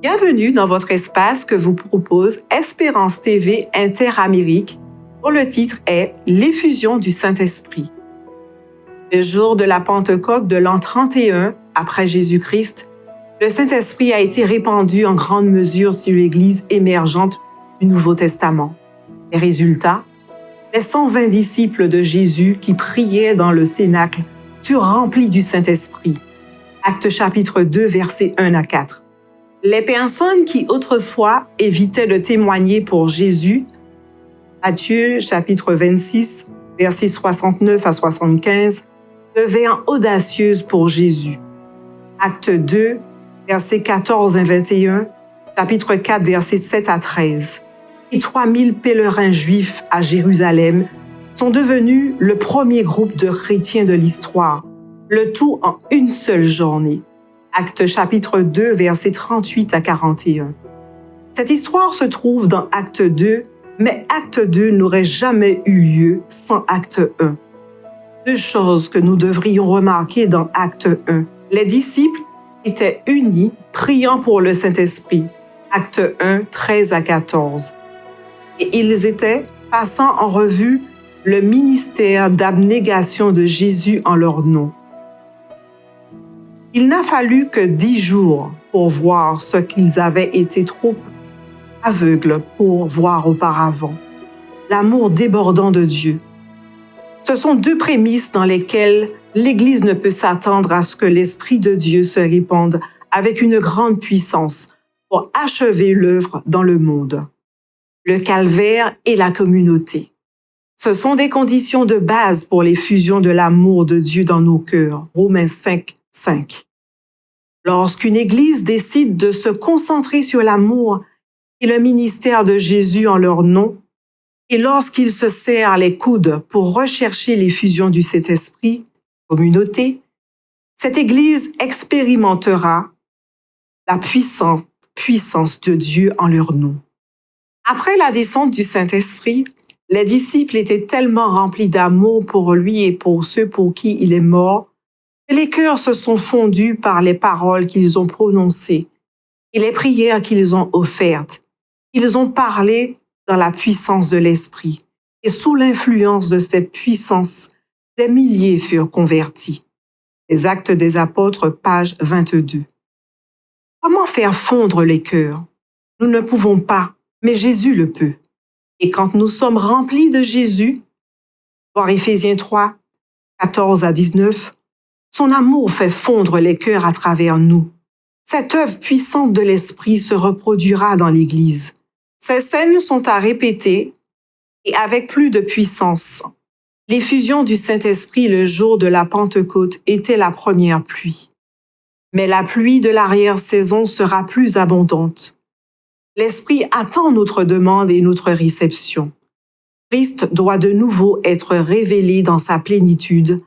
Bienvenue dans votre espace que vous propose Espérance TV Interamérique, dont le titre est « L'effusion du Saint-Esprit ». Le jour de la Pentecôte de l'an 31 après Jésus-Christ, le Saint-Esprit a été répandu en grande mesure sur l'Église émergente du Nouveau Testament. Les résultats, les 120 disciples de Jésus qui priaient dans le cénacle furent remplis du Saint-Esprit. Actes chapitre 2, versets 1 à 4. Les personnes qui autrefois évitaient de témoigner pour Jésus, Matthieu chapitre 26, versets 69 à 75, devinrent audacieuses pour Jésus. Acte 2, versets 14 à 21, chapitre 4, versets 7 à 13. Et 3000 pèlerins juifs à Jérusalem sont devenus le premier groupe de chrétiens de l'histoire, le tout en une seule journée. Acte chapitre 2, versets 38 à 41. Cette histoire se trouve dans Acte 2, mais Acte 2 n'aurait jamais eu lieu sans Acte 1. Deux choses que nous devrions remarquer dans Acte 1. Les disciples étaient unis, priant pour le Saint-Esprit. Acte 1, 13 à 14. Et ils étaient passant en revue le ministère d'abnégation de Jésus en leur nom. Il n'a fallu que 10 jours pour voir ce qu'ils avaient été trop aveugles pour voir auparavant. L'amour débordant de Dieu. Ce sont deux prémices dans lesquelles l'Église ne peut s'attendre à ce que l'Esprit de Dieu se répande avec une grande puissance pour achever l'œuvre dans le monde. Le calvaire et la communauté. Ce sont des conditions de base pour l'effusion de l'amour de Dieu dans nos cœurs. Romains 5, 5. Lorsqu'une Église décide de se concentrer sur l'amour et le ministère de Jésus en leur nom, et lorsqu'il se serre les coudes pour rechercher l'effusion du Saint-Esprit, communauté, cette Église expérimentera la puissance de Dieu en leur nom. Après la descente du Saint-Esprit, les disciples étaient tellement remplis d'amour pour lui et pour ceux pour qui il est mort, que les cœurs se sont fondus par les paroles qu'ils ont prononcées et les prières qu'ils ont offertes. Ils ont parlé dans la puissance de l'Esprit, et sous l'influence de cette puissance, des milliers furent convertis. Les Actes des Apôtres, page 22. Comment faire fondre les cœurs? Nous ne pouvons pas, mais Jésus le peut. Et quand nous sommes remplis de Jésus, voir Éphésiens 3, 14 à 19, son amour fait fondre les cœurs à travers nous. Cette œuvre puissante de l'Esprit se reproduira dans l'Église. Ces scènes sont à répéter et avec plus de puissance. L'effusion du Saint-Esprit le jour de la Pentecôte était la première pluie. Mais la pluie de l'arrière-saison sera plus abondante. L'Esprit attend notre demande et notre réception. Christ doit de nouveau être révélé dans sa plénitude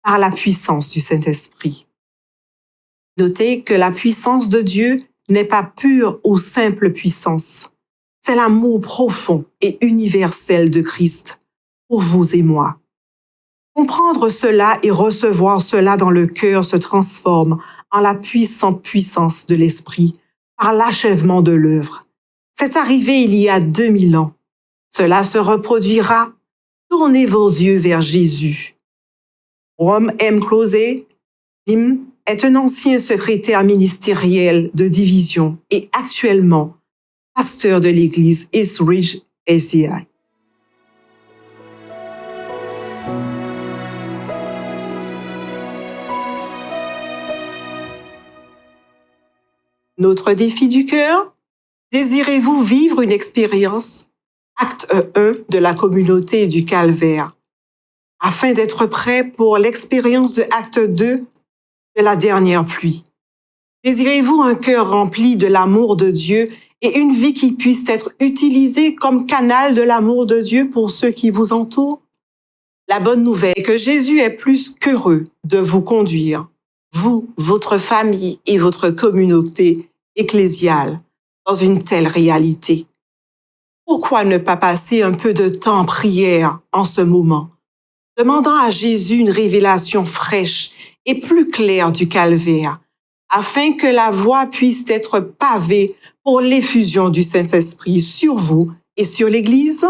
par la puissance du Saint-Esprit. Notez que la puissance de Dieu n'est pas pure ou simple puissance. C'est l'amour profond et universel de Christ pour vous et moi. Comprendre cela et recevoir cela dans le cœur se transforme en la puissante puissance de l'Esprit par l'achèvement de l'œuvre. C'est arrivé il y a 2000 ans. Cela se reproduira. Tournez vos yeux vers Jésus. Rom M. Closé, Tim, est un ancien secrétaire ministériel de division et actuellement pasteur de l'église East Ridge SDI. Notre défi du cœur, désirez-vous vivre une expérience, acte 1 de la communauté du Calvaire, afin d'être prêt pour l'expérience de acte 2 de la dernière pluie? Désirez-vous un cœur rempli de l'amour de Dieu et une vie qui puisse être utilisée comme canal de l'amour de Dieu pour ceux qui vous entourent? La bonne nouvelle est que Jésus est plus qu'heureux de vous conduire, vous, votre famille et votre communauté ecclésiale, dans une telle réalité. Pourquoi ne pas passer un peu de temps en prière en ce moment, demandant à Jésus une révélation fraîche et plus claire du calvaire, afin que la voie puisse être pavée pour l'effusion du Saint-Esprit sur vous et sur l'Église?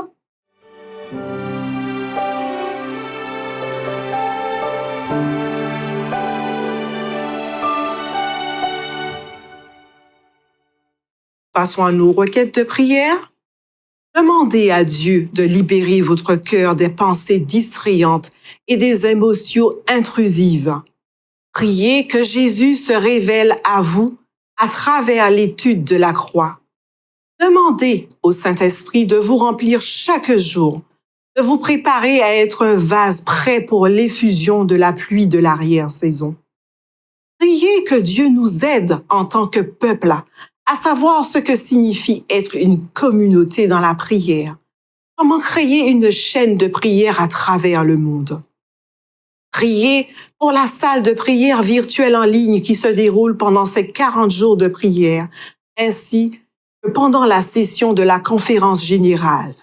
Passons à nos requêtes de prière. Demandez à Dieu de libérer votre cœur des pensées distrayantes et des émotions intrusives. Priez que Jésus se révèle à vous à travers l'étude de la croix. Demandez au Saint-Esprit de vous remplir chaque jour, de vous préparer à être un vase prêt pour l'effusion de la pluie de l'arrière-saison. Priez que Dieu nous aide en tant que peuple à savoir ce que signifie être une communauté dans la prière. Comment créer une chaîne de prière à travers le monde. Priez pour la salle de prière virtuelle en ligne qui se déroule pendant ces 40 jours de prière, ainsi que pendant la session de la conférence générale.